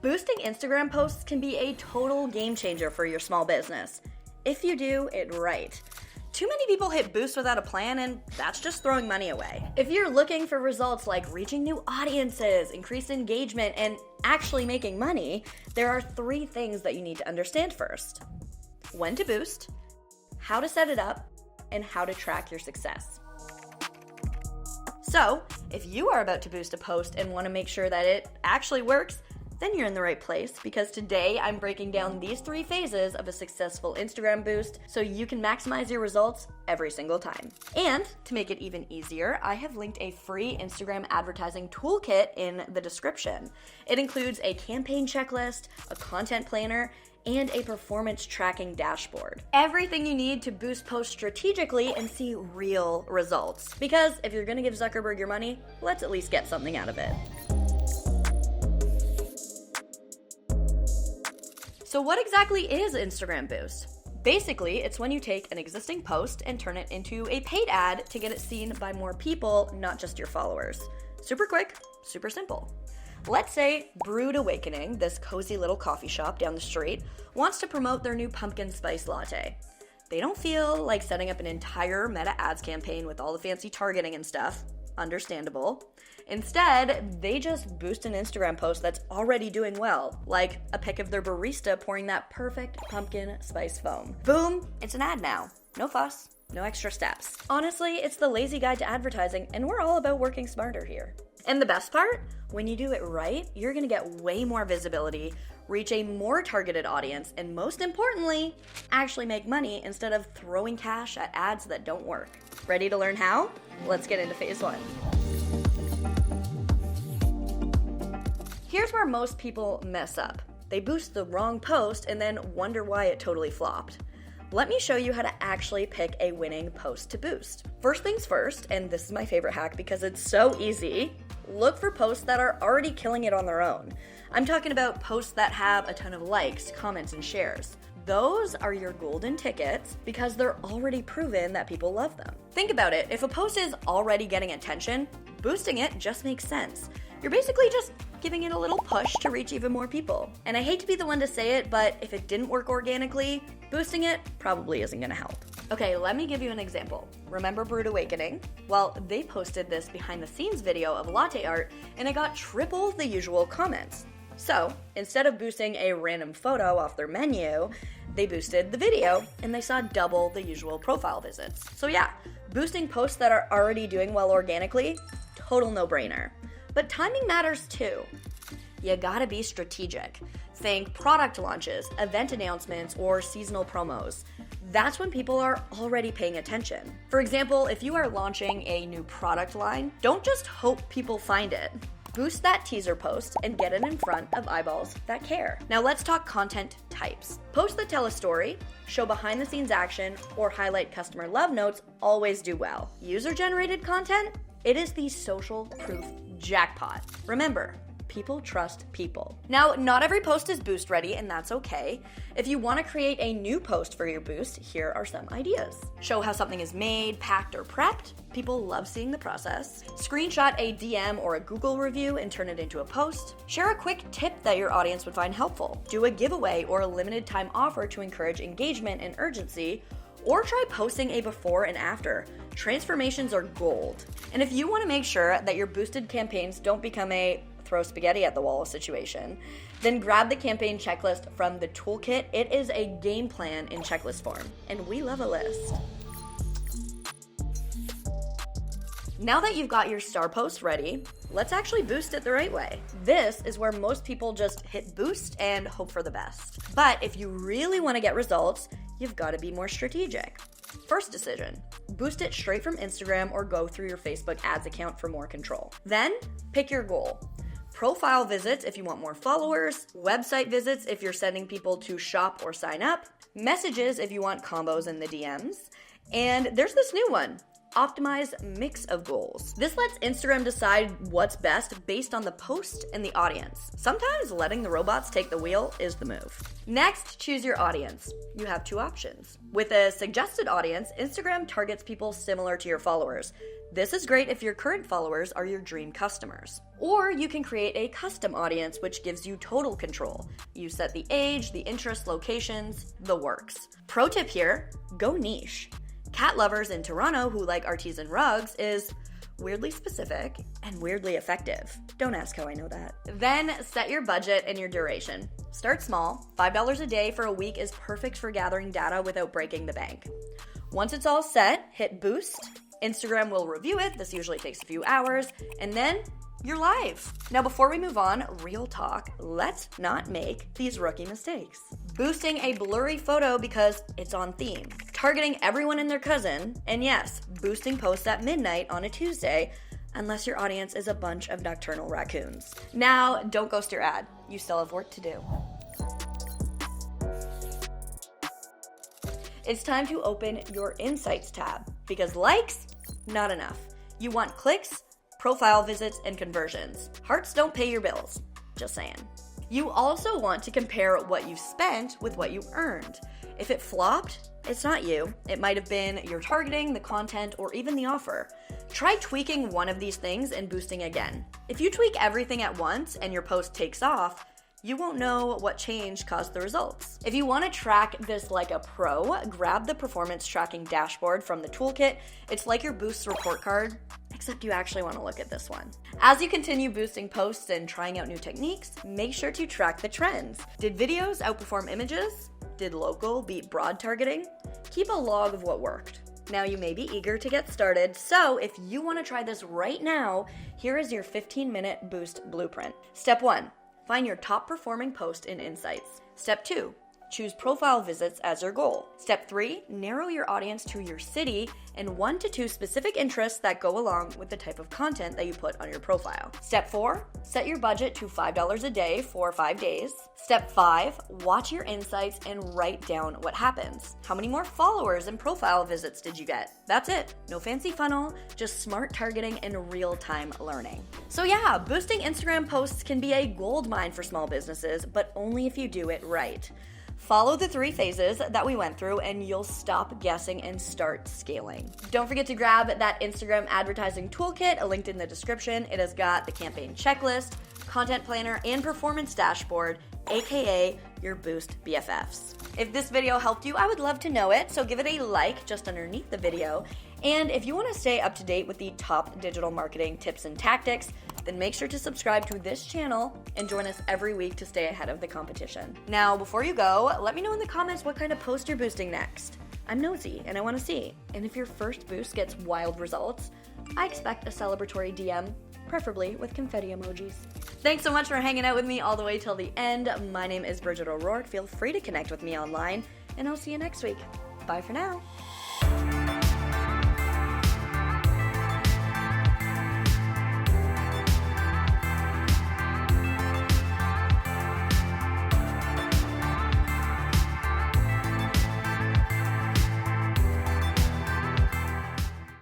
Boosting Instagram posts can be a total game changer for your small business, if you do it right. Too many people hit boost without a plan, and that's just throwing money away. If you're looking for results like reaching new audiences, increased engagement, and actually making money, there are 3 things that you need to understand first: when to boost, how to set it up, and how to track your success. So, if you are about to boost a post and want to make sure that it actually works, then you're in the right place, because today I'm breaking down these 3 phases of a successful Instagram boost so you can maximize your results every single time. And to make it even easier, I have linked a free Instagram advertising toolkit in the description. It includes a campaign checklist, a content planner, and a performance tracking dashboard. Everything you need to boost posts strategically and see real results. Because if you're gonna give Zuckerberg your money, let's at least get something out of it. So what exactly is Instagram Boost? Basically, it's when you take an existing post and turn it into a paid ad to get it seen by more people, not just your followers. Super quick, super simple. Let's say Brewed Awakening, this cozy little coffee shop down the street, wants to promote their new pumpkin spice latte. They don't feel like setting up an entire meta ads campaign with all the fancy targeting and stuff. Understandable. Instead, they just boost an Instagram post that's already doing well, like a pic of their barista pouring that perfect pumpkin spice foam. Boom, it's an ad now. No fuss, no extra steps. Honestly, it's the lazy guide to advertising, and we're all about working smarter here. And the best part? When you do it right, you're gonna get way more visibility, reach a more targeted audience, and most importantly, actually make money instead of throwing cash at ads that don't work. Ready to learn how? Let's get into phase 1. Here's where most people mess up. They boost the wrong post and then wonder why it totally flopped. Let me show you how to actually pick a winning post to boost. First things first, and this is my favorite hack because it's so easy, look for posts that are already killing it on their own. I'm talking about posts that have a ton of likes, comments, and shares. Those are your golden tickets because they're already proven that people love them. Think about it, if a post is already getting attention, boosting it just makes sense. You're basically just giving it a little push to reach even more people. And I hate to be the one to say it, but if it didn't work organically, boosting it probably isn't gonna help. Okay, let me give you an example. Remember Brewed Awakening? Well, they posted this behind the scenes video of latte art and it got triple the usual comments. So, instead of boosting a random photo off their menu, they boosted the video and they saw double the usual profile visits. So yeah, boosting posts that are already doing well organically, total no-brainer. But timing matters too. You gotta be strategic. Think product launches, event announcements, or seasonal promos. That's when people are already paying attention. For example, if you are launching a new product line, don't just hope people find it. Boost that teaser post and get it in front of eyeballs that care. Now let's talk content types. Posts that tell a story, show behind the scenes action, or highlight customer love notes always do well. User-generated content? It is the social proof jackpot. Remember, people trust people. Now, not every post is boost ready, and that's okay. If you want to create a new post for your boost, here are some ideas. Show how something is made, packed, or prepped. People love seeing the process. Screenshot a DM or a Google review and turn it into a post. Share a quick tip that your audience would find helpful. Do a giveaway or a limited time offer to encourage engagement and urgency. Or try posting a before and after. Transformations are gold. And if you want to make sure that your boosted campaigns don't become a throw spaghetti at the wall situation, then grab the campaign checklist from the Toolkit. It is a game plan in checklist form, and we love a list. Now that you've got your star post ready, let's actually boost it the right way. This is where most people just hit boost and hope for the best. But if you really want to get results, you've got to be more strategic. First decision, boost it straight from Instagram or go through your Facebook ads account for more control. Then, pick your goal. Profile visits if you want more followers, website visits if you're sending people to shop or sign up, messages if you want combos in the DMs, and there's this new one, optimize mix of goals. This lets Instagram decide what's best based on the post and the audience. Sometimes letting the robots take the wheel is the move. Next, choose your audience. You have two options. With a suggested audience, Instagram targets people similar to your followers. This is great if your current followers are your dream customers. Or you can create a custom audience, which gives you total control. You set the age, the interest, locations, the works. Pro tip here, go niche. Cat lovers in Toronto who like artisan rugs is weirdly specific and weirdly effective. Don't ask how I know that. Then set your budget and your duration. Start small. $5 a day for a week is perfect for gathering data without breaking the bank. Once it's all set, hit boost. Instagram will review it. This usually takes a few hours. And then you're live. Now, before we move on, real talk, let's not make these rookie mistakes. Boosting a blurry photo because it's on theme. Targeting everyone and their cousin. And yes, boosting posts at midnight on a Tuesday, unless your audience is a bunch of nocturnal raccoons. Now, don't ghost your ad. You still have work to do. It's time to open your Insights tab because likes, not enough. You want clicks, profile visits, and conversions. Hearts don't pay your bills. Just saying. You also want to compare what you spent with what you earned. If it flopped, it's not you. It might have been your targeting, the content, or even the offer. Try tweaking one of these things and boosting again. If you tweak everything at once and your post takes off, you won't know what change caused the results. If you want to track this like a pro, grab the performance tracking dashboard from the Toolkit. It's like your Boost report card, except you actually want to look at this one. As you continue boosting posts and trying out new techniques, make sure to track the trends. Did videos outperform images? Did local beat broad targeting? Keep a log of what worked. Now you may be eager to get started, so if you want to try this right now, here is your 15-minute boost blueprint. Step 1. Find your top performing post in Insights. Step 2, choose profile visits as your goal. Step 3, narrow your audience to your city and 1 to 2 specific interests that go along with the type of content that you put on your profile. Step 4, set your budget to $5 a day for 5 days. Step 5, watch your insights and write down what happens. How many more followers and profile visits did you get? That's it. No fancy funnel, just smart targeting and real-time learning. So yeah, boosting Instagram posts can be a gold mine for small businesses, but only if you do it right. Follow the 3 phases that we went through and you'll stop guessing and start scaling. Don't forget to grab that Instagram advertising toolkit linked in the description. It has got the campaign checklist, content planner, and performance dashboard, aka your Boost BFFs. If this video helped you, I would love to know it, so give it a like just underneath the video. And if you want to stay up to date with the top digital marketing tips and tactics, then make sure to subscribe to this channel and join us every week to stay ahead of the competition. Now, before you go, let me know in the comments what kind of post you're boosting next. I'm nosy and I want to see. And if your first boost gets wild results, I expect a celebratory DM, preferably with confetti emojis. Thanks so much for hanging out with me all the way till the end. My name is Bridget O'Rourke. Feel free to connect with me online, and I'll see you next week. Bye for now.